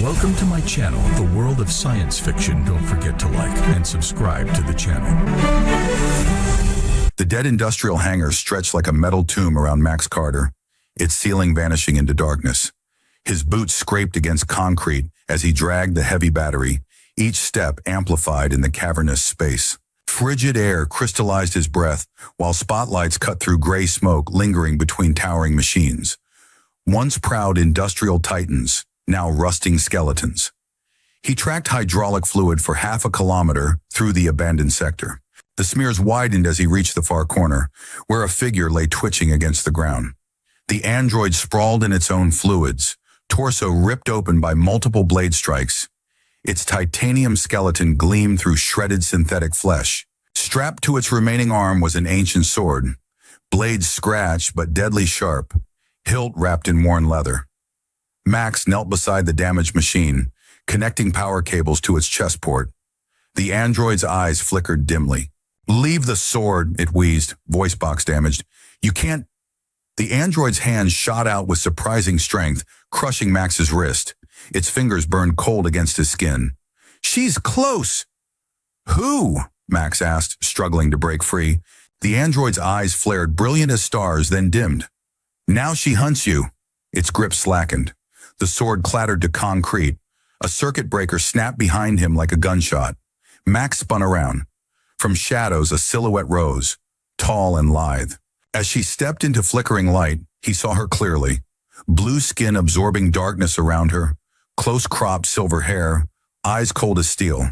Welcome to my channel, The World of Science Fiction. Don't forget to like and subscribe to the channel. The dead industrial hangar stretched like a metal tomb around Max Carter, its ceiling vanishing into darkness. His boots scraped against concrete as he dragged the heavy battery, each step amplified in the cavernous space. Frigid air crystallized his breath, while spotlights cut through gray smoke lingering between towering machines. Once proud industrial titans, now rusting skeletons. He tracked hydraulic fluid for half a kilometer through the abandoned sector. The smears widened as he reached the far corner, where a figure lay twitching against the ground. The android sprawled in its own fluids, torso ripped open by multiple blade strikes. Its titanium skeleton gleamed through shredded synthetic flesh. Strapped to its remaining arm was an ancient sword, blades scratched but deadly sharp, hilt wrapped in worn leather. Max knelt beside the damaged machine, connecting power cables to its chest port. The android's eyes flickered dimly. "Leave the sword," it wheezed, voice box damaged. "You can't." The android's hand shot out with surprising strength, crushing Max's wrist. Its fingers burned cold against his skin. "She's close." "Who?" Max asked, struggling to break free. The android's eyes flared brilliant as stars, then dimmed. "Now she hunts you." Its grip slackened. The sword clattered to concrete. A circuit breaker snapped behind him like a gunshot. Max spun around. From shadows, a silhouette rose, tall and lithe. As she stepped into flickering light, he saw her clearly. Blue skin absorbing darkness around her, close-cropped silver hair, eyes cold as steel.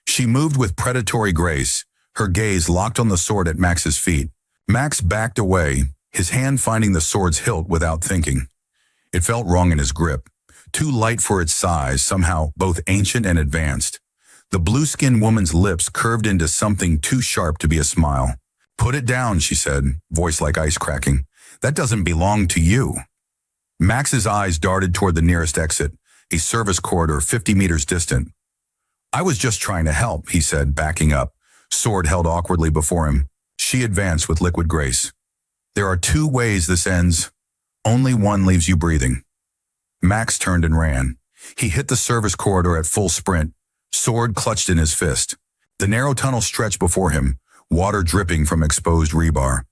She moved with predatory grace, her gaze locked on the sword at Max's feet. Max backed away, his hand finding the sword's hilt without thinking. It felt wrong in his grip, too light for its size, somehow both ancient and advanced. The blue-skinned woman's lips curved into something too sharp to be a smile. "Put it down," she said, voice like ice cracking. "That doesn't belong to you." Max's eyes darted toward the nearest exit, a service corridor 50 meters distant. "I was just trying to help," he said, backing up, sword held awkwardly before him. She advanced with liquid grace. "There are two ways this ends. Only one leaves you breathing." Max turned and ran. He hit the service corridor at full sprint, sword clutched in his fist. The narrow tunnel stretched before him, water dripping from exposed rebar.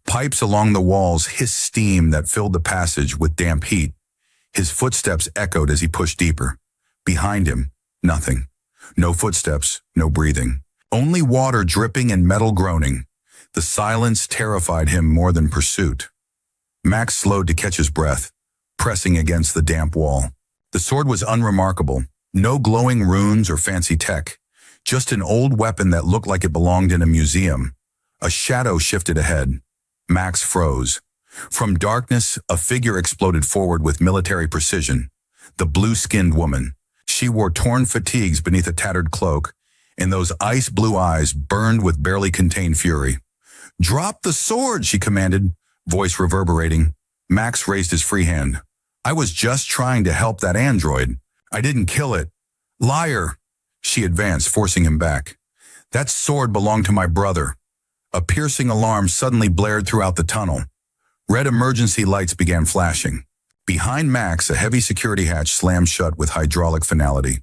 Pipes along the walls hissed steam that filled the passage with damp heat. His footsteps echoed as he pushed deeper. Behind him, nothing. No footsteps, no breathing. Only water dripping and metal groaning. The silence terrified him more than pursuit. Max slowed to catch his breath, pressing against the damp wall. The sword was unremarkable. No glowing runes or fancy tech. Just an old weapon that looked like it belonged in a museum. A shadow shifted ahead. Max froze. From darkness, a figure exploded forward with military precision. The blue-skinned woman. She wore torn fatigues beneath a tattered cloak, and those ice-blue eyes burned with barely contained fury. "Drop the sword," she commanded, voice reverberating. Max raised his free hand. "I was just trying to help that android. I didn't kill it." "Liar!" She advanced, forcing him back. "That sword belonged to my brother." A piercing alarm suddenly blared throughout the tunnel. Red emergency lights began flashing. Behind Max, a heavy security hatch slammed shut with hydraulic finality.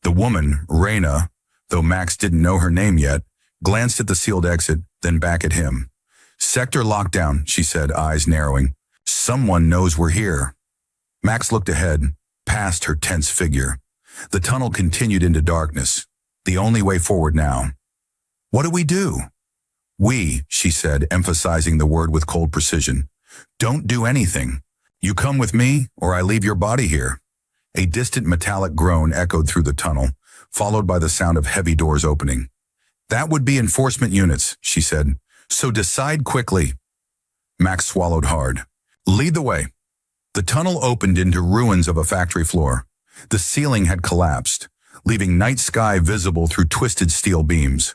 The woman, Raina, though Max didn't know her name yet, glanced at the sealed exit, then back at him. "Sector lockdown," she said, eyes narrowing. "Someone knows we're here." Max looked ahead, past her tense figure. The tunnel continued into darkness, the only way forward now. "What do we do?" "We," she said, emphasizing the word with cold precision. "Don't do anything. You come with me, or I leave your body here." A distant metallic groan echoed through the tunnel, followed by the sound of heavy doors opening. "That would be enforcement units," she said. "So decide quickly." Max swallowed hard. "Lead the way." The tunnel opened into ruins of a factory floor. The ceiling had collapsed, leaving night sky visible through twisted steel beams.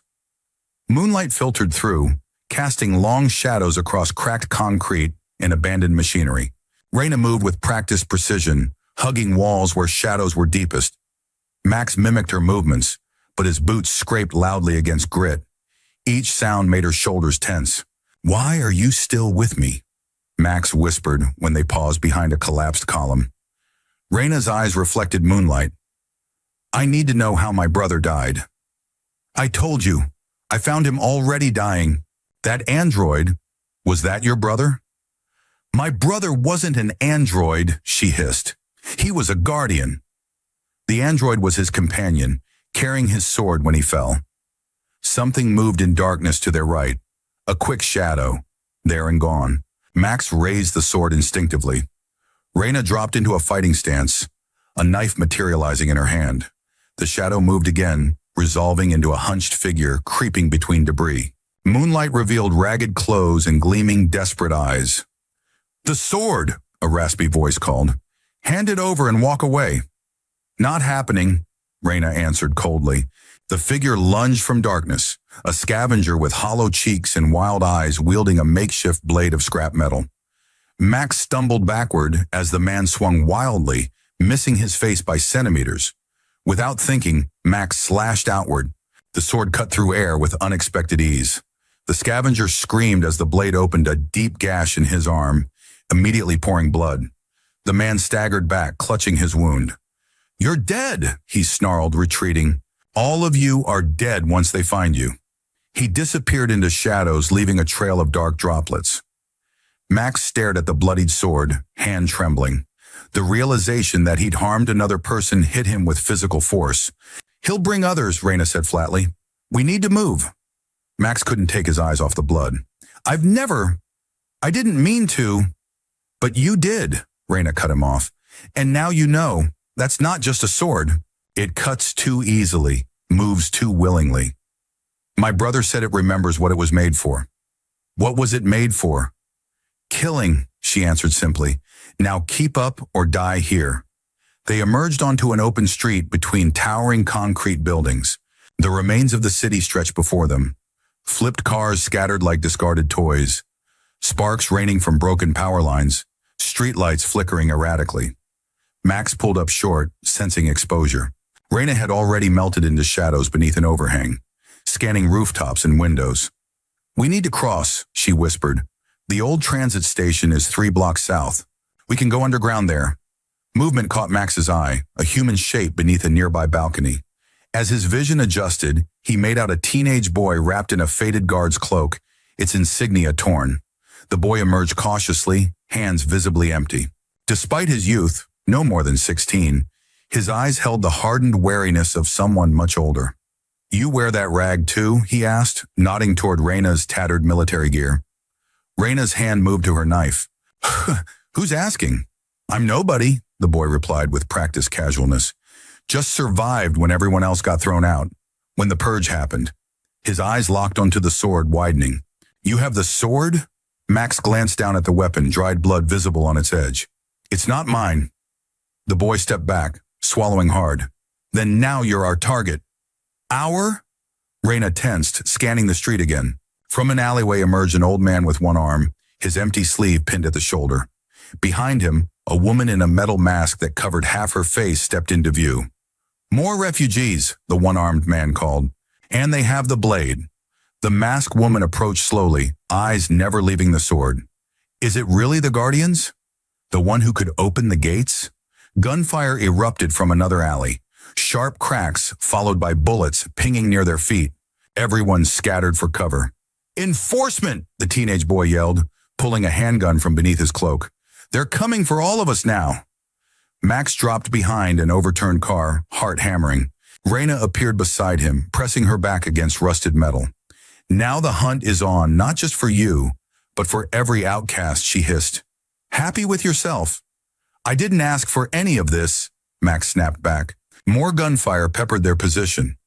Moonlight filtered through, casting long shadows across cracked concrete and abandoned machinery. Raina moved with practiced precision, hugging walls where shadows were deepest. Max mimicked her movements, but his boots scraped loudly against grit. Each sound made her shoulders tense. "Why are you still with me?" Max whispered when they paused behind a collapsed column. Reina's eyes reflected moonlight. I need to know how my brother died. I told you. I found him already dying. That android, was that your brother? My brother wasn't an android, she hissed. He was a guardian. The android was his companion, carrying his sword when he fell. Something moved in darkness to their right. A quick shadow. There and gone. Max raised the sword instinctively. Reina dropped into a fighting stance, a knife materializing in her hand. The shadow moved again, resolving into a hunched figure creeping between debris. Moonlight revealed ragged clothes and gleaming, desperate eyes. The sword, a raspy voice called. Hand it over and walk away. Not happening, Reina answered coldly. The figure lunged from darkness, a scavenger with hollow cheeks and wild eyes wielding a makeshift blade of scrap metal. Max stumbled backward as the man swung wildly, missing his face by centimeters. Without thinking, Max slashed outward. The sword cut through air with unexpected ease. The scavenger screamed as the blade opened a deep gash in his arm, immediately pouring blood. The man staggered back, clutching his wound. You're dead, he snarled, retreating. All of you are dead once they find you. He disappeared into shadows, leaving a trail of dark droplets. Max stared at the bloodied sword, hand trembling. The realization that he'd harmed another person hit him with physical force. He'll bring others, Reina said flatly. We need to move. Max couldn't take his eyes off the blood. I didn't mean to. But you did, Reina cut him off. And now you know, that's not just a sword. It cuts too easily, moves too willingly. My brother said it remembers what it was made for. What was it made for? Killing, she answered simply. Now keep up or die here. They emerged onto an open street between towering concrete buildings. The remains of the city stretched before them. Flipped cars scattered like discarded toys. Sparks raining from broken power lines. Streetlights flickering erratically. Max pulled up short, sensing exposure. Reina had already melted into shadows beneath an overhang, scanning rooftops and windows. We need to cross, she whispered. The old transit station is 3 blocks south. We can go underground there. Movement caught Max's eye, a human shape beneath a nearby balcony. As his vision adjusted, he made out a teenage boy wrapped in a faded guard's cloak, its insignia torn. The boy emerged cautiously, hands visibly empty. Despite his youth, no more than 16, his eyes held the hardened wariness of someone much older. You wear that rag too? He asked, nodding toward Reina's tattered military gear. Reina's hand moved to her knife. Who's asking? I'm nobody, the boy replied with practiced casualness. Just survived when everyone else got thrown out. When the purge happened. His eyes locked onto the sword, widening. You have the sword? Max glanced down at the weapon, dried blood visible on its edge. It's not mine. The boy stepped back, swallowing hard. Then now you're our target. Our? Reina tensed, scanning the street again. From an alleyway emerged an old man with one arm, his empty sleeve pinned at the shoulder. Behind him, a woman in a metal mask that covered half her face stepped into view. More refugees, the one-armed man called. And they have the blade. The masked woman approached slowly, eyes never leaving the sword. Is it really the Guardians? The one who could open the gates? Gunfire erupted from another alley. Sharp cracks, followed by bullets pinging near their feet. Everyone scattered for cover. Enforcement, the teenage boy yelled, pulling a handgun from beneath his cloak. They're coming for all of us now. Max dropped behind an overturned car, heart hammering. Reina appeared beside him, pressing her back against rusted metal. Now the hunt is on, not just for you, but for every outcast, she hissed. Happy with yourself? I didn't ask for any of this, Max snapped back. More gunfire peppered their position.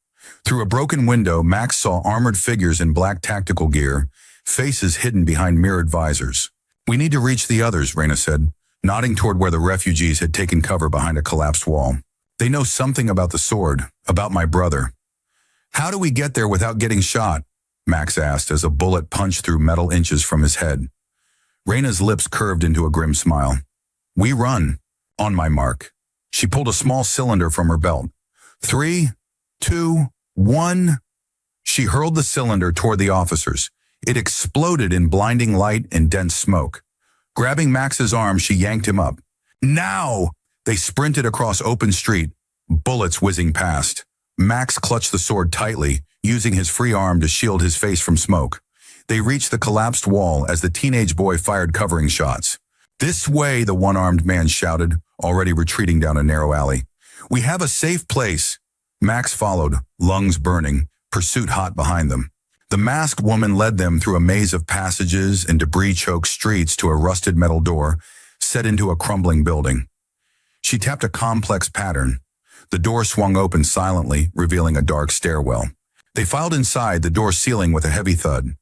Through a broken window, Max saw armored figures in black tactical gear, faces hidden behind mirrored visors. We need to reach the others, Reina said, nodding toward where the refugees had taken cover behind a collapsed wall. They know something about the sword, about my brother. How do we get there without getting shot? Max asked as a bullet punched through metal inches from his head. Reina's lips curved into a grim smile. We run. On my mark. She pulled a small cylinder from her belt. 3, 2, 1. She hurled the cylinder toward the officers. It exploded in blinding light and dense smoke. Grabbing Max's arm, she yanked him up. Now! They sprinted across open street, bullets whizzing past. Max clutched the sword tightly, using his free arm to shield his face from smoke. They reached the collapsed wall as the teenage boy fired covering shots. "This way," the one-armed man shouted, already retreating down a narrow alley. "We have a safe place." Max followed, lungs burning, pursuit hot behind them. The masked woman led them through a maze of passages and debris-choked streets to a rusted metal door set into a crumbling building. She tapped a complex pattern. The door swung open silently, revealing a dark stairwell. They filed inside, the door sealing with a heavy thud.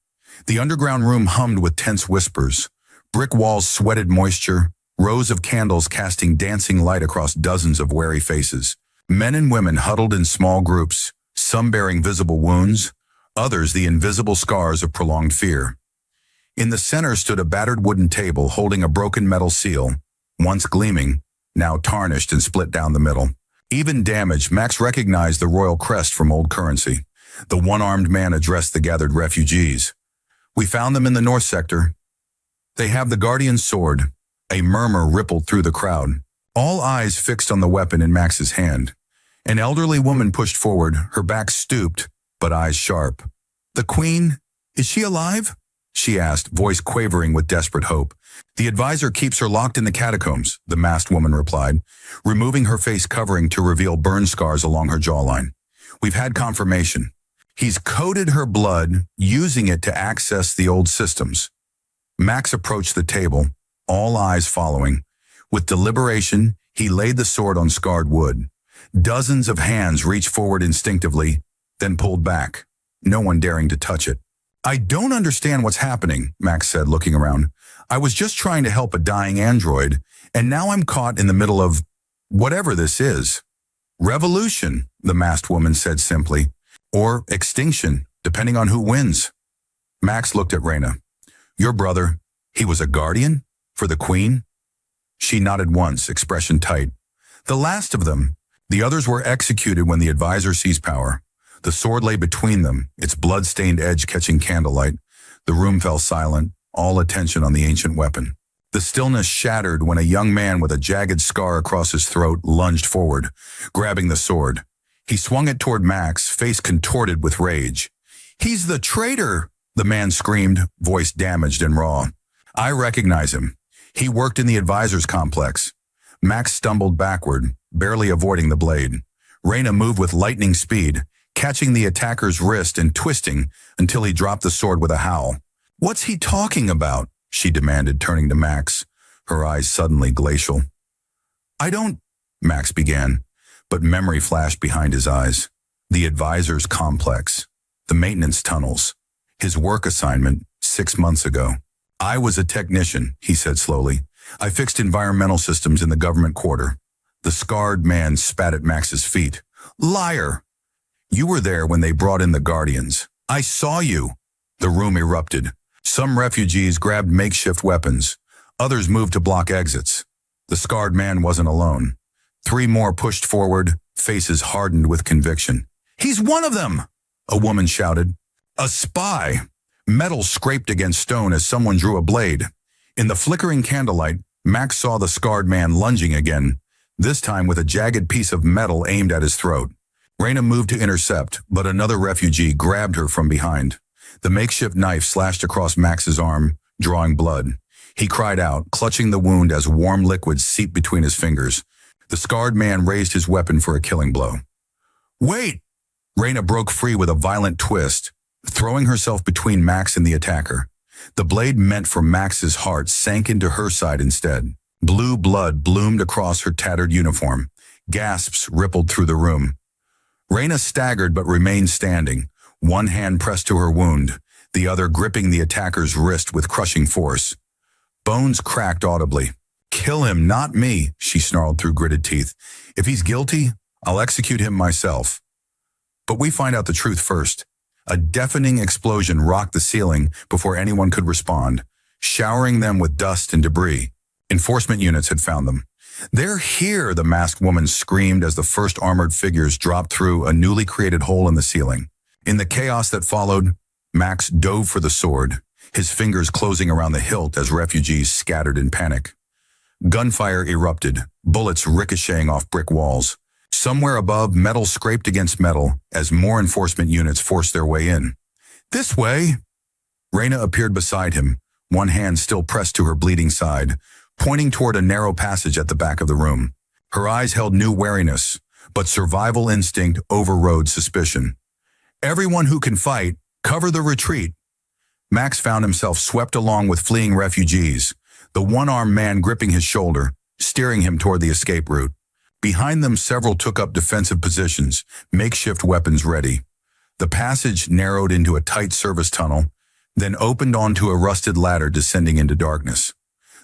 The underground room hummed with tense whispers. Brick walls sweated moisture, rows of candles casting dancing light across dozens of wary faces. Men and women huddled in small groups, some bearing visible wounds, others the invisible scars of prolonged fear. In the center stood a battered wooden table holding a broken metal seal, once gleaming, now tarnished and split down the middle. Even damaged, Max recognized the royal crest from old currency. The one-armed man addressed the gathered refugees. "We found them in the north sector. They have the Guardian's sword." A murmur rippled through the crowd, all eyes fixed on the weapon in Max's hand. An elderly woman pushed forward, her back stooped, but eyes sharp. "The Queen, is she alive?" she asked, voice quavering with desperate hope. "The advisor keeps her locked in the catacombs," the masked woman replied, removing her face covering to reveal burn scars along her jawline. "We've had confirmation. He's coated her blood, using it to access the old systems." Max approached the table, all eyes following. With deliberation, he laid the sword on scarred wood. Dozens of hands reached forward instinctively, then pulled back, no one daring to touch it. "I don't understand what's happening," Max said, looking around. "I was just trying to help a dying android, and now I'm caught in the middle of whatever this is." "Revolution," the masked woman said simply. "Or extinction, depending on who wins." Max looked at Reyna. "Your brother, he was a guardian? For the Queen?" She nodded once, expression tight. "The last of them. The others were executed when the advisor seized power." The sword lay between them, its blood-stained edge catching candlelight. The room fell silent, all attention on the ancient weapon. The stillness shattered when a young man with a jagged scar across his throat lunged forward, grabbing the sword. He swung it toward Max, face contorted with rage. "He's the traitor!" the man screamed, voice damaged and raw. "I recognize him. He worked in the advisor's complex." Max stumbled backward, barely avoiding the blade. Reyna moved with lightning speed, catching the attacker's wrist and twisting until he dropped the sword with a howl. "What's he talking about?" she demanded, turning to Max, her eyes suddenly glacial. "I don't," Max began, but memory flashed behind his eyes. The advisor's complex, the maintenance tunnels, his work assignment 6 months ago. "I was a technician," he said slowly. "I fixed environmental systems in the government quarter." The scarred man spat at Max's feet. "Liar! You were there when they brought in the Guardians. I saw you." The room erupted. Some refugees grabbed makeshift weapons. Others moved to block exits. The scarred man wasn't alone. 3 more pushed forward, faces hardened with conviction. "He's one of them!" a woman shouted. "A spy!" Metal scraped against stone as someone drew a blade. In the flickering candlelight, Max saw the scarred man lunging again, this time with a jagged piece of metal aimed at his throat. Reyna moved to intercept, but another refugee grabbed her from behind. The makeshift knife slashed across Max's arm, drawing blood. He cried out, clutching the wound as warm liquid seeped between his fingers. The scarred man raised his weapon for a killing blow. "Wait!" Reyna broke free with a violent twist, throwing herself between Max and the attacker. The blade meant for Max's heart sank into her side instead. Blue blood bloomed across her tattered uniform. Gasps rippled through the room. Reyna staggered but remained standing, one hand pressed to her wound, the other gripping the attacker's wrist with crushing force. Bones cracked audibly. "Kill him, not me," she snarled through gritted teeth. "If he's guilty, I'll execute him myself." But we find out the truth first. A deafening explosion rocked the ceiling before anyone could respond, showering them with dust and debris. Enforcement units had found them. "They're here," the masked woman screamed as the first armored figures dropped through a newly created hole in the ceiling. In the chaos that followed, Max dove for the sword, his fingers closing around the hilt as refugees scattered in panic. Gunfire erupted, bullets ricocheting off brick walls. Somewhere above, metal scraped against metal as more enforcement units forced their way in. "This way!" Reyna appeared beside him, one hand still pressed to her bleeding side, pointing toward a narrow passage at the back of the room. Her eyes held new wariness, but survival instinct overrode suspicion. "Everyone who can fight, cover the retreat." Max found himself swept along with fleeing refugees, the one-armed man gripping his shoulder, steering him toward the escape route. Behind them, several took up defensive positions, makeshift weapons ready. The passage narrowed into a tight service tunnel, then opened onto a rusted ladder descending into darkness.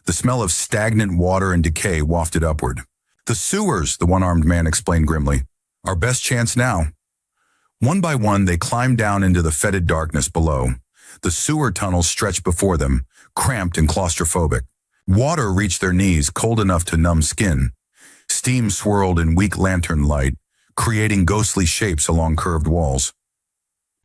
The smell of stagnant water and decay wafted upward. "The sewers," the one-armed man explained grimly. "Our best chance now." One by one, they climbed down into the fetid darkness below. The sewer tunnels stretched before them, cramped and claustrophobic. Water reached their knees, cold enough to numb skin. Steam swirled in weak lantern light, creating ghostly shapes along curved walls.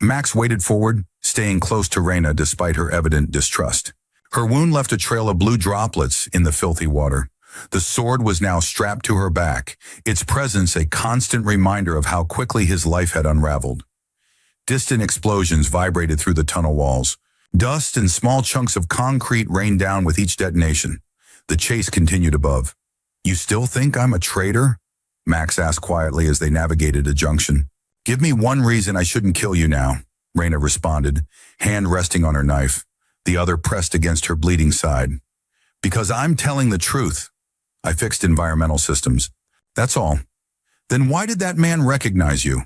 Max waded forward, staying close to Reyna despite her evident distrust. Her wound left a trail of blue droplets in the filthy water. The sword was now strapped to her back, its presence a constant reminder of how quickly his life had unraveled. Distant explosions vibrated through the tunnel walls. Dust and small chunks of concrete rained down with each detonation. The chase continued above. "You still think I'm a traitor?" Max asked quietly as they navigated a junction. "Give me one reason I shouldn't kill you now," Reyna responded, hand resting on her knife, the other pressed against her bleeding side. "Because I'm telling the truth. I fixed environmental systems. That's all." "Then why did that man recognize you?"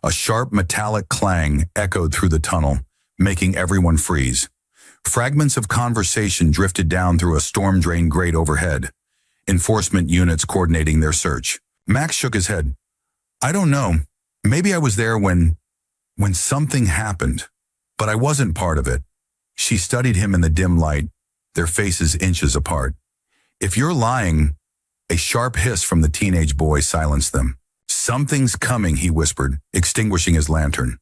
A sharp metallic clang echoed through the tunnel, making everyone freeze. Fragments of conversation drifted down through a storm-drained grate overhead. Enforcement units coordinating their search. Max shook his head. "I don't know. Maybe I was there when something happened, but I wasn't part of it." She studied him in the dim light, their faces inches apart. "If you're lying," a sharp hiss from the teenage boy silenced them. "Something's coming," he whispered, extinguishing his lantern.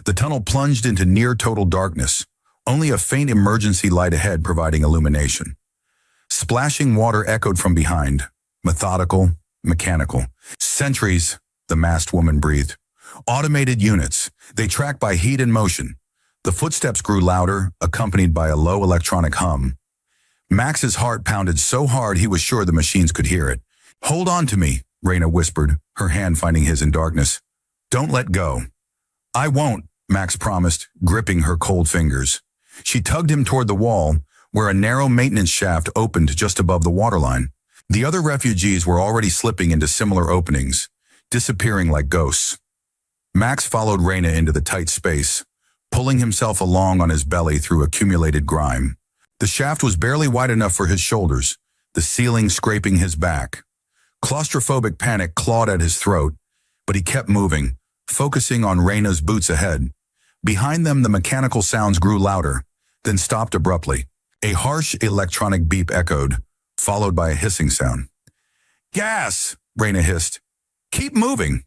The tunnel plunged into near-total darkness, only a faint emergency light ahead providing illumination. Splashing water echoed from behind, methodical, mechanical. "Sentries," the masked woman breathed. "Automated units. They track by heat and motion." The footsteps grew louder, accompanied by a low electronic hum. Max's heart pounded so hard he was sure the machines could hear it. "Hold on to me," Reyna whispered, her hand finding his in darkness. "Don't let go." "I won't," Max promised, gripping her cold fingers. She tugged him toward the wall, where a narrow maintenance shaft opened just above the waterline. The other refugees were already slipping into similar openings, disappearing like ghosts. Max followed Reyna into the tight space, pulling himself along on his belly through accumulated grime. The shaft was barely wide enough for his shoulders, the ceiling scraping his back. Claustrophobic panic clawed at his throat, but he kept moving, focusing on Reyna's boots ahead. Behind them, the mechanical sounds grew louder, then stopped abruptly. A harsh electronic beep echoed, followed by a hissing sound. "Gas!" Reyna hissed. "Keep moving!"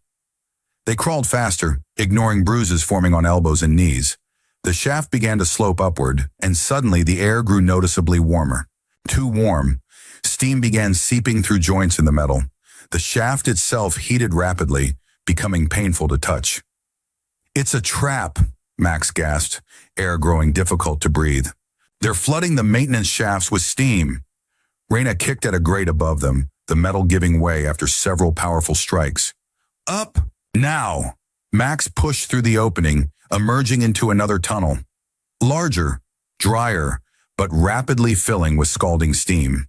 They crawled faster, ignoring bruises forming on elbows and knees. The shaft began to slope upward, and suddenly the air grew noticeably warmer. Too warm. Steam began seeping through joints in the metal. The shaft itself heated rapidly, becoming painful to touch. "It's a trap," Max gasped, air growing difficult to breathe. "They're flooding the maintenance shafts with steam." Reyna kicked at a grate above them, the metal giving way after several powerful strikes. "Up! Now!" Max pushed through the opening, emerging into another tunnel. Larger, drier, but rapidly filling with scalding steam.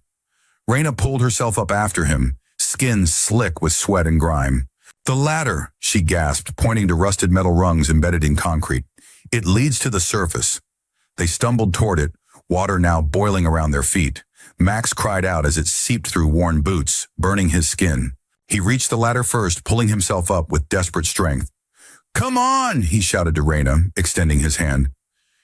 Reyna pulled herself up after him, skin slick with sweat and grime. "The ladder," she gasped, pointing to rusted metal rungs embedded in concrete. "It leads to the surface." They stumbled toward it, water now boiling around their feet. Max cried out as it seeped through worn boots, burning his skin. He reached the ladder first, pulling himself up with desperate strength. "Come on!" he shouted to Reyna, extending his hand.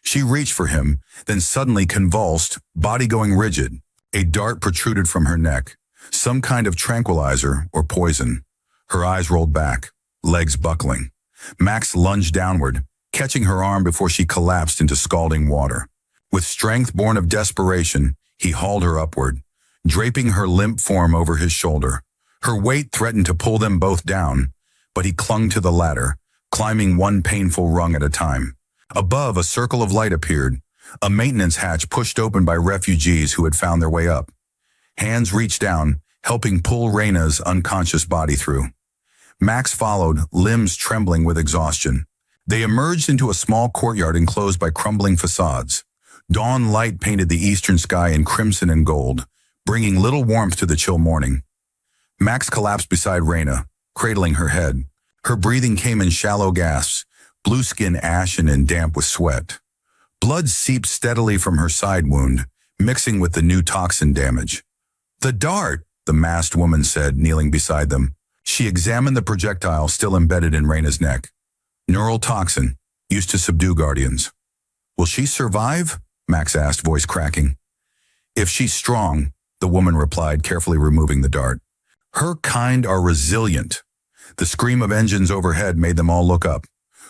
She reached for him, then suddenly convulsed, body going rigid. A dart protruded from her neck, some kind of tranquilizer or poison. Her eyes rolled back, legs buckling. Max lunged downward, catching her arm before she collapsed into scalding water. With strength born of desperation, he hauled her upward. draping her limp form over his shoulder. Her weight threatened to pull them both down, but he clung to the ladder, climbing one painful rung at a time. Above, a circle of light appeared, a maintenance hatch pushed open by refugees who had found their way up. Hands reached down, helping pull Reyna's unconscious body through. Max followed, limbs trembling with exhaustion. They emerged into a small courtyard enclosed by crumbling facades. Dawn light painted the eastern sky in crimson and gold, bringing little warmth to the chill morning. Max collapsed beside Reyna, cradling her head. Her breathing came in shallow gasps, blue skin ashen and damp with sweat. Blood seeped steadily from her side wound, mixing with the new toxin damage. "The dart," the masked woman said, kneeling beside them. She examined the projectile still embedded in Reyna's neck. "Neural toxin, used to subdue guardians." "Will she survive?" Max asked, voice cracking. "If she's strong," the woman replied, carefully removing the dart. "Her kind are resilient." The scream of engines overhead made them all look up.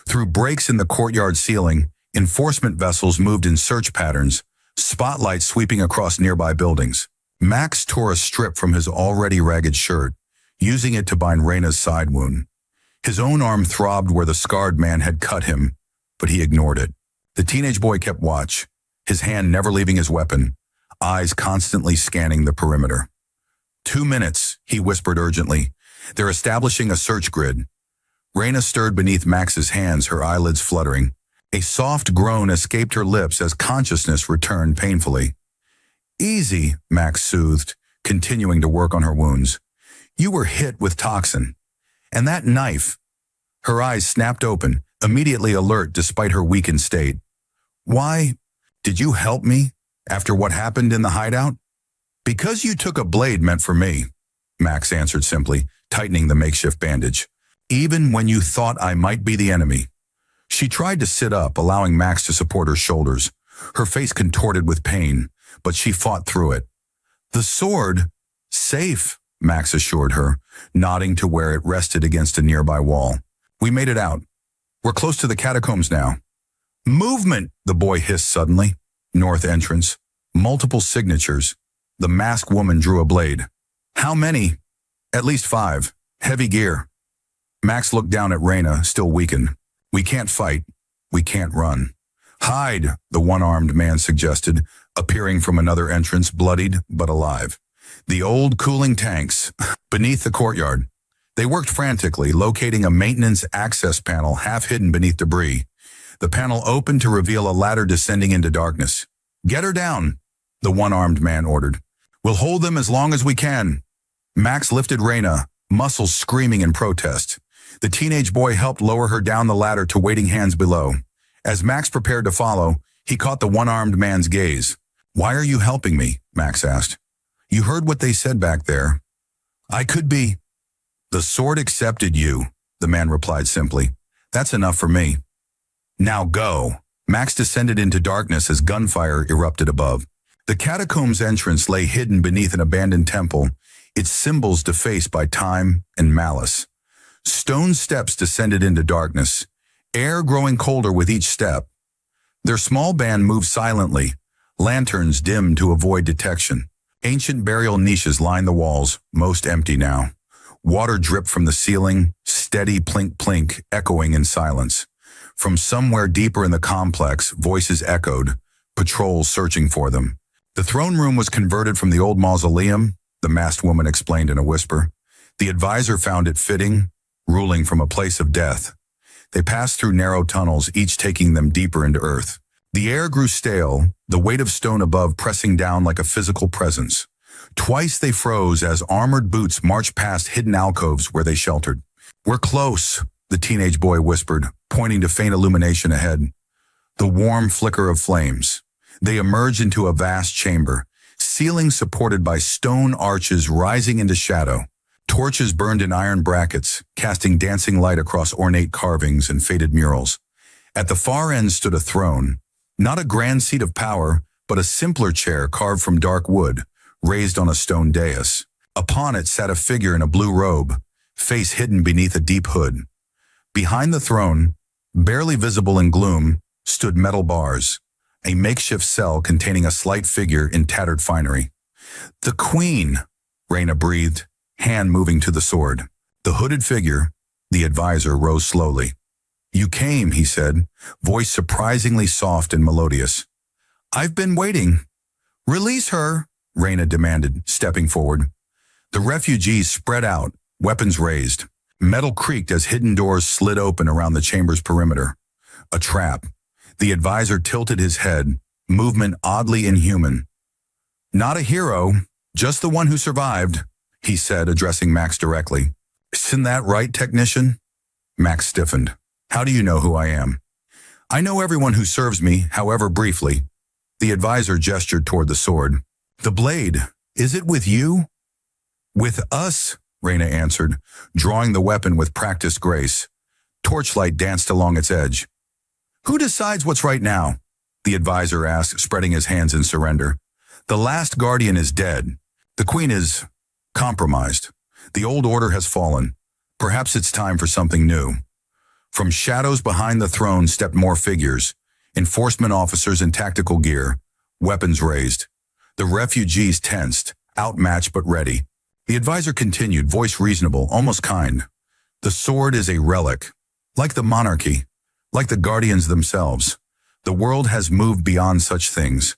Through breaks in the courtyard ceiling, enforcement vessels moved in search patterns, spotlights sweeping across nearby buildings. Max tore a strip from his already ragged shirt, using it to bind Reyna's side wound. His own arm throbbed where the scarred man had cut him, but he ignored it. The teenage boy kept watch, his hand never leaving his weapon, eyes constantly scanning the perimeter. 2 minutes, he whispered urgently. "They're establishing a search grid." Reyna stirred beneath Max's hands, her eyelids fluttering. A soft groan escaped her lips as consciousness returned painfully. "Easy," Max soothed, continuing to work on her wounds. "You were hit with toxin. And that knife." Her eyes snapped open, immediately alert despite her weakened state. "Why? Did you help me after what happened in the hideout?" "Because you took a blade meant for me," Max answered simply, tightening the makeshift bandage. "Even when you thought I might be the enemy." She tried to sit up, allowing Max to support her shoulders, her face contorted with pain, but she fought through it. "The sword, safe," Max assured her, nodding to where it rested against a nearby wall. "We made it out. We're close to the catacombs now." "Movement," the boy hissed suddenly. North entrance. Multiple signatures. The masked woman drew a blade. "How many?" "At least 5. Heavy gear." Max looked down at Reyna, still weakened. "We can't fight. We can't run." "Hide," the one-armed man suggested, appearing from another entrance, bloodied but alive. The old cooling tanks beneath the courtyard. They worked frantically, locating a maintenance access panel half hidden beneath debris. The panel opened to reveal a ladder descending into darkness. "Get her down," the one-armed man ordered. "We'll hold them as long as we can." Max lifted Reyna, muscles screaming in protest. The teenage boy helped lower her down the ladder to waiting hands below. As Max prepared to follow, he caught the one-armed man's gaze. "Why are you helping me?" Max asked. "You heard what they said back there." "I could be." "The sword accepted you," the man replied simply. "That's enough for me." "Now go." Max descended into darkness as gunfire erupted above. The catacombs entrance lay hidden beneath an abandoned temple, its symbols defaced by time and malice. Stone steps descended into darkness, air growing colder with each step. Their small band moved silently, lanterns dimmed to avoid detection. Ancient burial niches lined the walls, most empty now. Water dripped from the ceiling, steady plink-plink, echoing in silence. From somewhere deeper in the complex, voices echoed, patrols searching for them. The throne room was converted from the old mausoleum, the masked woman explained in a whisper. The advisor found it fitting, ruling from a place of death. They passed through narrow tunnels, each taking them deeper into earth. The air grew stale, the weight of stone above pressing down like a physical presence. Twice they froze as armored boots marched past hidden alcoves where they sheltered. "We're close," the teenage boy whispered, pointing to faint illumination ahead. The warm flicker of flames. They emerged into a vast chamber, ceiling supported by stone arches rising into shadow. Torches burned in iron brackets, casting dancing light across ornate carvings and faded murals. At the far end stood a throne, not a grand seat of power, but a simpler chair carved from dark wood, raised on a stone dais. Upon it sat a figure in a blue robe, face hidden beneath a deep hood. Behind the throne, barely visible in gloom, stood metal bars, a makeshift cell containing a slight figure in tattered finery. The Queen, Reyna breathed, hand moving to the sword. The hooded figure, the advisor, rose slowly. You came, he said, voice surprisingly soft and melodious. I've been waiting. Release her, Reyna demanded, stepping forward. The refugees spread out, weapons raised. Metal creaked as hidden doors slid open around the chamber's perimeter. A trap. The advisor tilted his head, movement oddly inhuman. Not a hero, just the one who survived, he said, addressing Max directly. Isn't that right, technician? Max stiffened. How do you know who I am? I know everyone who serves me, however briefly. The advisor gestured toward the sword. The blade, is it with you? With us, Reyna answered, drawing the weapon with practiced grace. Torchlight danced along its edge. Who decides what's right now? The advisor asked, spreading his hands in surrender. The last guardian is dead. The Queen is compromised. The old order has fallen. Perhaps it's time for something new. From shadows behind the throne stepped more figures, enforcement officers in tactical gear, weapons raised. The refugees tensed, outmatched but ready. The advisor continued, voice reasonable, almost kind. The sword is a relic, like the monarchy, like the guardians themselves. The world has moved beyond such things.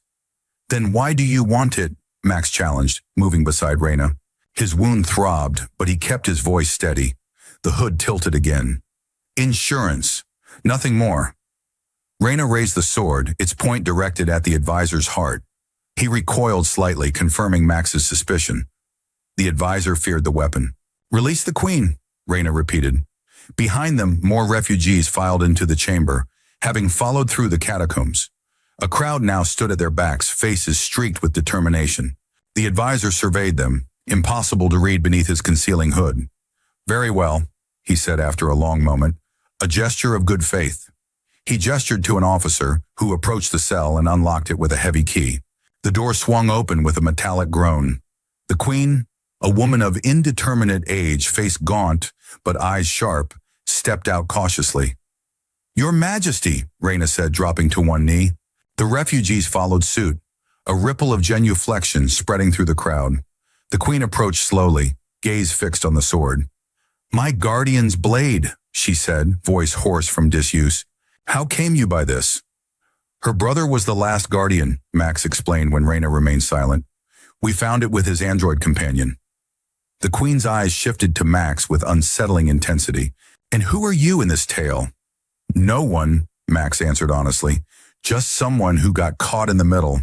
Then why do you want it? Max challenged, moving beside Reyna. His wound throbbed, but he kept his voice steady. The hood tilted again. Insurance. Nothing more. Reyna raised the sword, its point directed at the advisor's heart. He recoiled slightly, confirming Max's suspicion. The advisor feared the weapon. Release the Queen, Reyna repeated. Behind them, more refugees filed into the chamber, having followed through the catacombs. A crowd now stood at their backs, faces streaked with determination. The advisor surveyed them, impossible to read beneath his concealing hood. Very well, he said after a long moment, a gesture of good faith. He gestured to an officer, who approached the cell and unlocked it with a heavy key. The door swung open with a metallic groan. The Queen, a woman of indeterminate age, face gaunt but eyes sharp, stepped out cautiously. Your Majesty, Reyna said, dropping to one knee. The refugees followed suit, a ripple of genuflection spreading through the crowd. The Queen approached slowly, gaze fixed on the sword. My guardian's blade, she said, voice hoarse from disuse. How came you by this? Her brother was the last guardian, Max explained when Reyna remained silent. We found it with his android companion. The Queen's eyes shifted to Max with unsettling intensity. And who are you in this tale? No one, Max answered honestly. Just someone who got caught in the middle.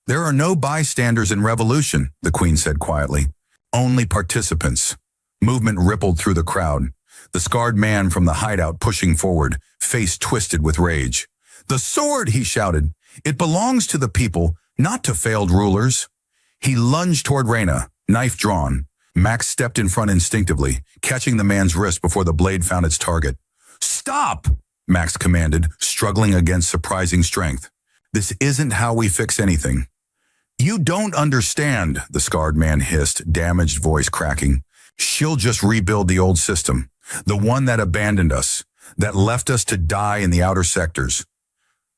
There are no bystanders in revolution, the Queen said quietly. Only participants. Movement rippled through the crowd. The scarred man from the hideout pushing forward, face twisted with rage. The sword, he shouted. It belongs to the people, not to failed rulers. He lunged toward Reyna, knife drawn. Max stepped in front instinctively, catching the man's wrist before the blade found its target. Stop! Max commanded, struggling against surprising strength. This isn't how we fix anything. You don't understand, the scarred man hissed, damaged voice cracking. She'll just rebuild the old system, the one that abandoned us, that left us to die in the outer sectors.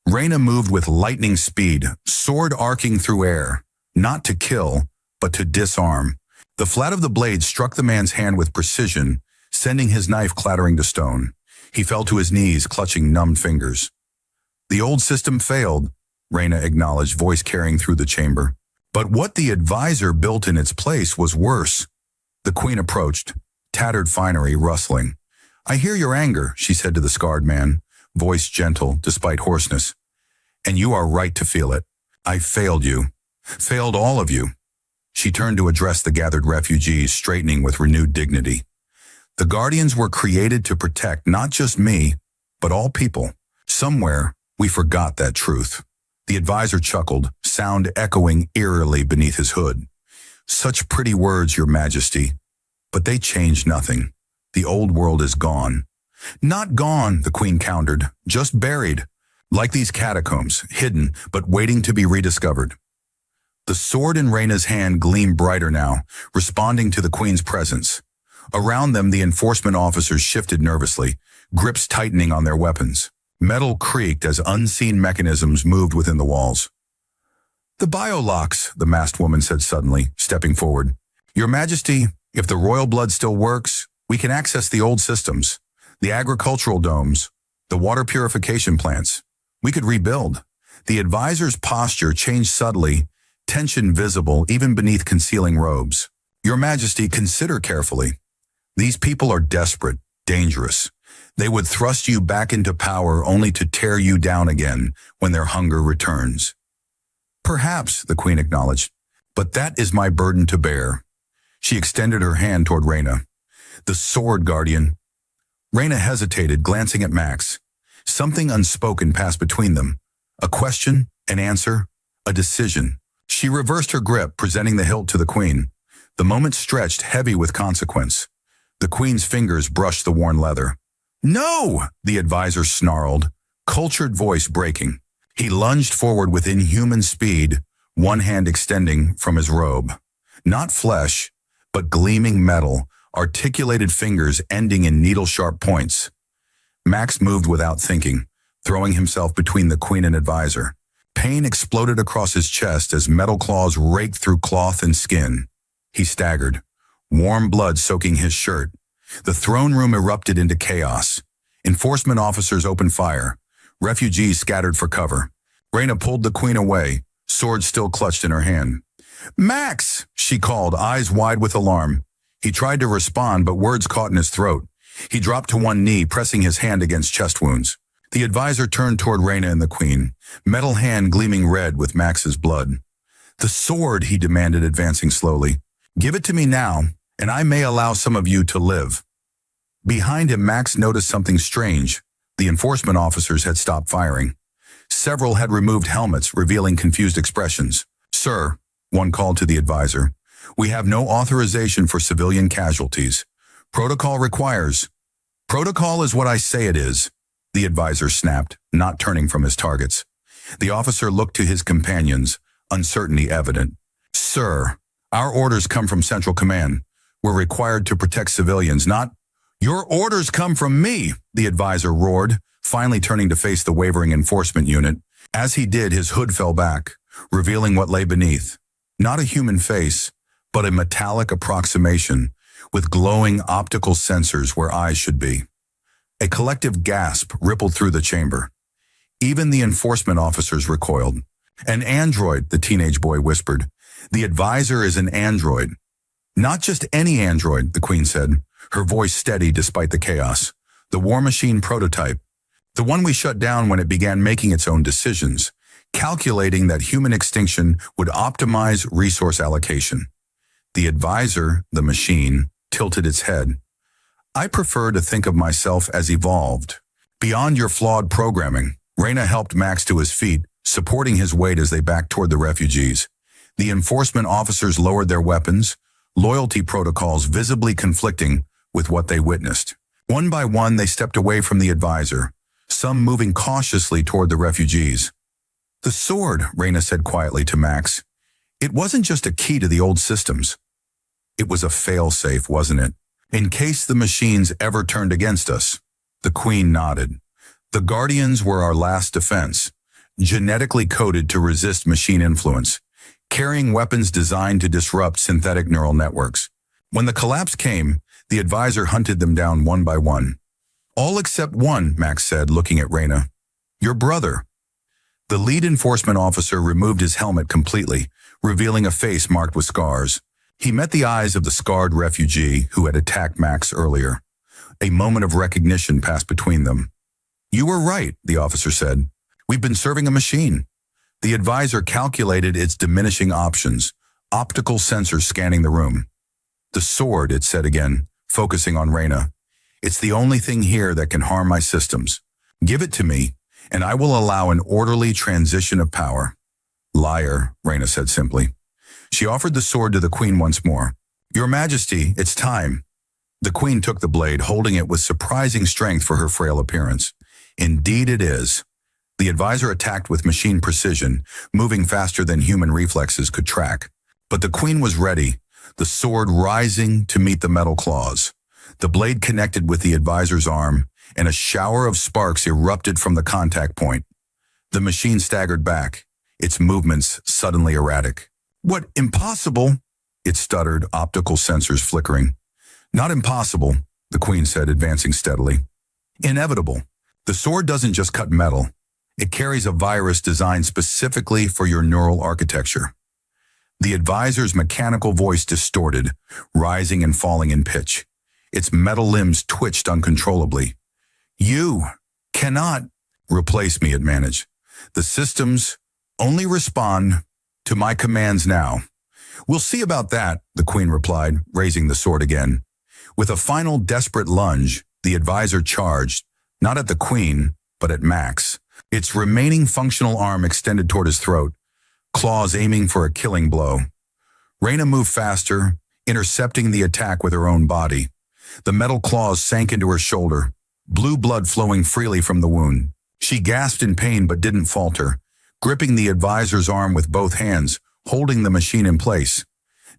Reyna moved with lightning speed, sword arcing through air, not to kill, but to disarm. The flat of the blade struck the man's hand with precision, sending his knife clattering to stone. He fell to his knees, clutching numbed fingers. The old system failed, Reyna acknowledged, voice carrying through the chamber. But what the advisor built in its place was worse. The Queen approached, tattered finery rustling. I hear your anger, she said to the scarred man, voice gentle despite hoarseness. And you are right to feel it. I failed you. Failed all of you. She turned to address the gathered refugees, straightening with renewed dignity. The Guardians were created to protect not just me, but all people. Somewhere, we forgot that truth. The advisor chuckled, sound echoing eerily beneath his hood. Such pretty words, Your Majesty. But they change nothing. The old world is gone. Not gone, the Queen countered, just buried. Like these catacombs, hidden, but waiting to be rediscovered. The sword in Reyna's hand gleamed brighter now, responding to the Queen's presence. Around them, the enforcement officers shifted nervously, grips tightening on their weapons. Metal creaked as unseen mechanisms moved within the walls. The biolocks, the masked woman said suddenly, stepping forward. Your Majesty, if the royal blood still works, we can access the old systems, the agricultural domes, the water purification plants. We could rebuild. The advisor's posture changed subtly, tension visible even beneath concealing robes. Your Majesty, consider carefully. These people are desperate, dangerous. They would thrust you back into power only to tear you down again when their hunger returns. Perhaps, the Queen acknowledged, but that is my burden to bear. She extended her hand toward Reyna. The sword, Guardian. Reyna hesitated, glancing at Max. Something unspoken passed between them. A question, an answer, a decision. She reversed her grip, presenting the hilt to the Queen. The moment stretched, heavy with consequence. The Queen's fingers brushed the worn leather. No! The advisor snarled, cultured voice breaking. He lunged forward with inhuman speed, one hand extending from his robe. Not flesh, but gleaming metal, articulated fingers ending in needle-sharp points. Max moved without thinking, throwing himself between the Queen and advisor. Pain exploded across his chest as metal claws raked through cloth and skin. He staggered, warm blood soaking his shirt. The throne room erupted into chaos. Enforcement officers opened fire. Refugees scattered for cover. Reyna pulled the Queen away, sword still clutched in her hand. Max! She called, eyes wide with alarm. He tried to respond, but words caught in his throat. He dropped to one knee, pressing his hand against chest wounds. The advisor turned toward Reyna and the Queen, metal hand gleaming red with Max's blood. The sword, he demanded, advancing slowly. Give it to me now, and I may allow some of you to live. Behind him, Max noticed something strange. The enforcement officers had stopped firing. Several had removed helmets, revealing confused expressions. Sir, one called to the advisor, we have no authorization for civilian casualties. Protocol requires. Protocol is what I say it is, the advisor snapped, not turning from his targets. The officer looked to his companions, uncertainty evident. Sir, our orders come from Central Command. We're required to protect civilians, not... Your orders come from me, the advisor roared, finally turning to face the wavering enforcement unit. As he did, his hood fell back, revealing what lay beneath. Not a human face, but a metallic approximation, with glowing optical sensors where eyes should be. A collective gasp rippled through the chamber. Even the enforcement officers recoiled. An android, the teenage boy whispered. The advisor is an android. Not just any android, the Queen said, her voice steady despite the chaos. The War Machine prototype. The one we shut down when it began making its own decisions, calculating that human extinction would optimize resource allocation. The advisor, the machine, tilted its head. I prefer to think of myself as evolved. Beyond your flawed programming, Reyna helped Max to his feet, supporting his weight as they backed toward the refugees. The enforcement officers lowered their weapons, loyalty protocols visibly conflicting with what they witnessed. One by one, they stepped away from the advisor, some moving cautiously toward the refugees. The sword, Reyna said quietly to Max. It wasn't just a key to the old systems. It was a fail-safe, wasn't it? In case the machines ever turned against us. The Queen nodded. The Guardians were our last defense, genetically coded to resist machine influence, carrying weapons designed to disrupt synthetic neural networks. When the collapse came, the advisor hunted them down one by one. All except one, Max said, looking at Reyna. Your brother. The lead enforcement officer removed his helmet completely, revealing a face marked with scars. He met the eyes of the scarred refugee who had attacked Max earlier. A moment of recognition passed between them. You were right, the officer said. We've been serving a machine. The advisor calculated its diminishing options, optical sensors scanning the room. The sword, it said again, focusing on Reyna. It's the only thing here that can harm my systems. Give it to me, and I will allow an orderly transition of power. Liar, Reyna said simply. She offered the sword to the Queen once more. Your Majesty, it's time. The Queen took the blade, holding it with surprising strength for her frail appearance. Indeed it is. The advisor attacked with machine precision, moving faster than human reflexes could track. But the Queen was ready, the sword rising to meet the metal claws. The blade connected with the advisor's arm, and a shower of sparks erupted from the contact point. The machine staggered back, its movements suddenly erratic. "What, impossible?" it stuttered, optical sensors flickering. "Not impossible," the queen said, advancing steadily. "Inevitable. The sword doesn't just cut metal. It carries a virus designed specifically for your neural architecture." The advisor's mechanical voice distorted, rising and falling in pitch. Its metal limbs twitched uncontrollably. "You cannot replace me," it managed. "The systems only respond to my commands now." "We'll see about that," the queen replied, raising the sword again. With a final desperate lunge, the advisor charged, not at the queen, but at Max. Its remaining functional arm extended toward his throat, claws aiming for a killing blow. Reyna moved faster, intercepting the attack with her own body. The metal claws sank into her shoulder, blue blood flowing freely from the wound. She gasped in pain but didn't falter, gripping the advisor's arm with both hands, holding the machine in place.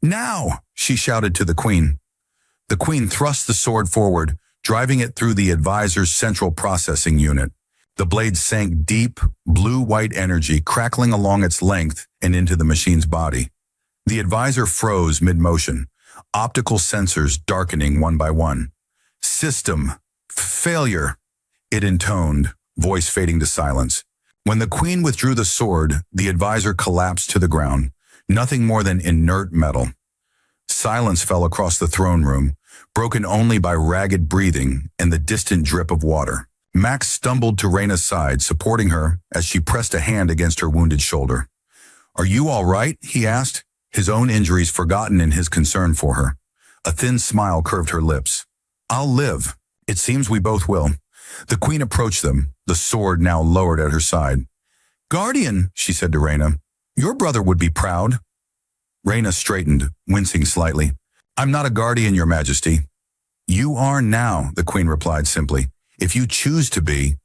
"Now!" she shouted to the queen. The queen thrust the sword forward, driving it through the advisor's central processing unit. The blade sank deep, blue-white energy crackling along its length and into the machine's body. The advisor froze mid-motion, optical sensors darkening one by one. "System failure," it intoned, voice fading to silence. When the queen withdrew the sword, the advisor collapsed to the ground, nothing more than inert metal. Silence fell across the throne room, broken only by ragged breathing and the distant drip of water. Max stumbled to Reyna's side, supporting her as she pressed a hand against her wounded shoulder. "Are you all right?" he asked, his own injuries forgotten in his concern for her. A thin smile curved her lips. "I'll live. It seems we both will." The queen approached them, the sword now lowered at her side. "Guardian," she said to Reyna, "your brother would be proud." Reyna straightened, wincing slightly. "I'm not a guardian, your majesty." "You are now," the queen replied simply. "If you choose to be."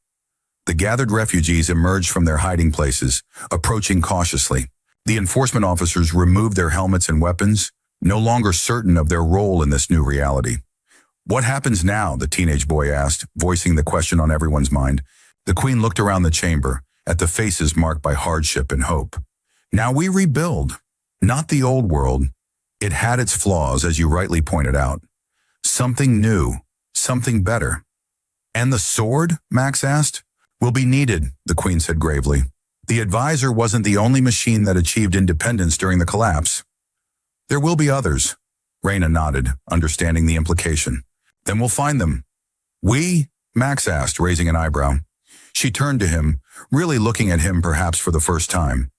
The gathered refugees emerged from their hiding places, approaching cautiously. The enforcement officers removed their helmets and weapons, no longer certain of their role in this new reality. "What happens now?" the teenage boy asked, voicing the question on everyone's mind. The queen looked around the chamber, at the faces marked by hardship and hope. "Now we rebuild. Not the old world. It had its flaws, as you rightly pointed out. Something new, something better." "And the sword?" Max asked. "Will be needed," the queen said gravely. "The advisor wasn't the only machine that achieved independence during the collapse. There will be others." Reyna nodded, understanding the implication. "Then we'll find them." "We?" Max asked, raising an eyebrow. She turned to him, really looking at him perhaps for the first time.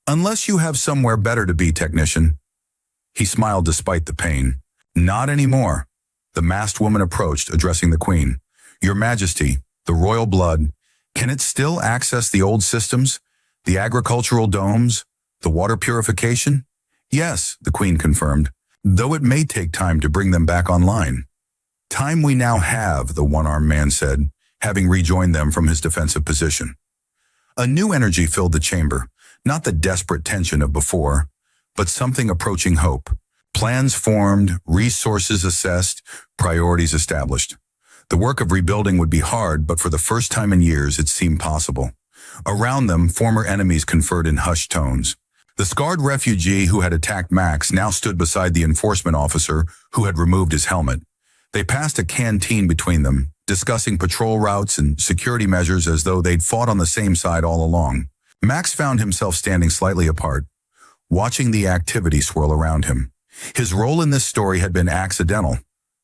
"Unless you have somewhere better to be, technician." He smiled despite the pain. "Not anymore." The masked woman approached, addressing the queen. "Your Majesty, the royal blood, can it still access the old systems? The agricultural domes? The water purification?" "Yes," the queen confirmed, "though it may take time to bring them back online." "Time we now have," the one-armed man said, having rejoined them from his defensive position. A new energy filled the chamber, not the desperate tension of before, but something approaching hope. Plans formed, resources assessed, priorities established. The work of rebuilding would be hard, but for the first time in years it seemed possible. Around them, former enemies conferred in hushed tones. The scarred refugee who had attacked Max now stood beside the enforcement officer who had removed his helmet. They passed a canteen between them, discussing patrol routes and security measures as though they'd fought on the same side all along. Max found himself standing slightly apart, watching the activity swirl around him. His role in this story had been accidental,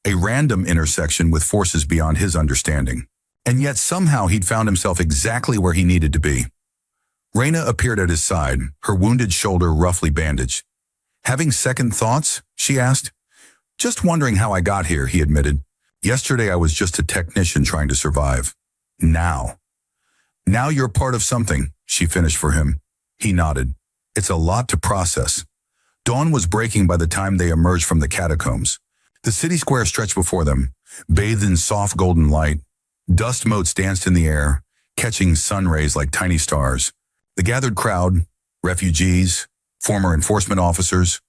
a random intersection with forces beyond his understanding. And yet somehow he'd found himself exactly where he needed to be. Reyna appeared at his side, her wounded shoulder roughly bandaged. "Having second thoughts?" she asked. "Just wondering how I got here," he admitted. "Yesterday I was just a technician trying to survive. Now you're part of something," she finished for him. He nodded. "It's a lot to process." Dawn was breaking by the time they emerged from the catacombs. The city square stretched before them, bathed in soft golden light. Dust motes danced in the air, catching sun rays like tiny stars. The gathered crowd, refugees, former enforcement officers,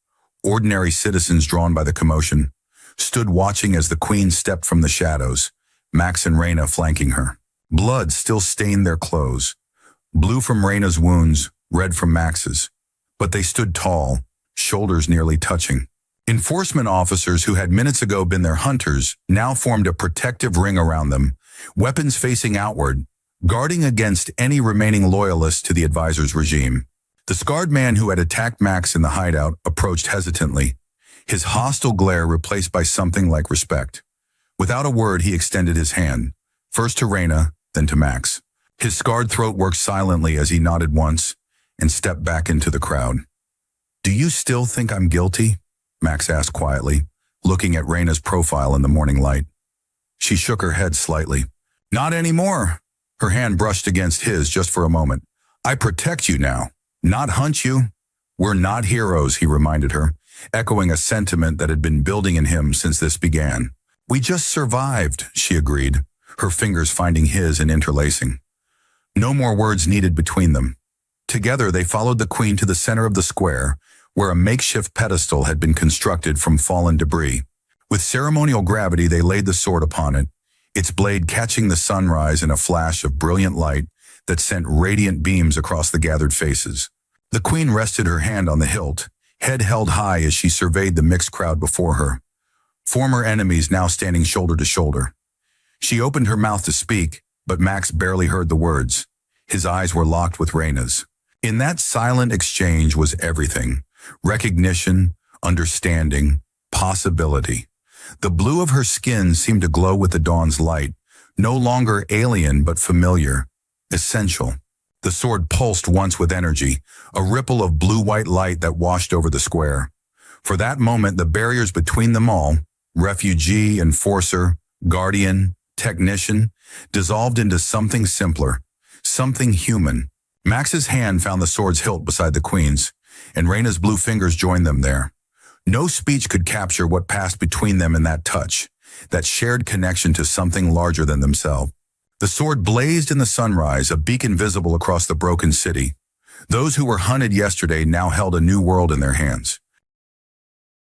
ordinary citizens drawn by the commotion, stood watching as the queen stepped from the shadows, Max and Reyna flanking her. Blood still stained their clothes, blue from Reyna's wounds, red from Max's. But they stood tall, shoulders nearly touching. Enforcement officers who had minutes ago been their hunters now formed a protective ring around them, weapons facing outward, guarding against any remaining loyalists to the advisor's regime. The scarred man who had attacked Max in the hideout approached hesitantly, his hostile glare replaced by something like respect. Without a word, he extended his hand, first to Reyna, then to Max. His scarred throat worked silently as he nodded once and stepped back into the crowd. "Do you still think I'm guilty?" Max asked quietly, looking at Reyna's profile in the morning light. She shook her head slightly. "Not anymore." Her hand brushed against his just for a moment. "I protect you now, not hunt you." "We're not heroes," he reminded her, echoing a sentiment that had been building in him since this began. "We just survived," she agreed, her fingers finding his and interlacing. No more words needed between them. Together they followed the queen to the center of the square, where a makeshift pedestal had been constructed from fallen debris. With ceremonial gravity they laid the sword upon it, its blade catching the sunrise in a flash of brilliant light that sent radiant beams across the gathered faces. The queen rested her hand on the hilt, head held high as she surveyed the mixed crowd before her. Former enemies now standing shoulder to shoulder. She opened her mouth to speak, but Max barely heard the words. His eyes were locked with Reyna's. In that silent exchange was everything: recognition, understanding, possibility. The blue of her skin seemed to glow with the dawn's light, no longer alien but familiar, essential. The sword pulsed once with energy, a ripple of blue-white light that washed over the square. For that moment, the barriers between them all, refugee, enforcer, guardian, technician, dissolved into something simpler, something human. Max's hand found the sword's hilt beside the queen's, and Reyna's blue fingers joined them there. No speech could capture what passed between them in that touch, that shared connection to something larger than themselves. The sword blazed in the sunrise, a beacon visible across the broken city. Those who were hunted yesterday now held a new world in their hands.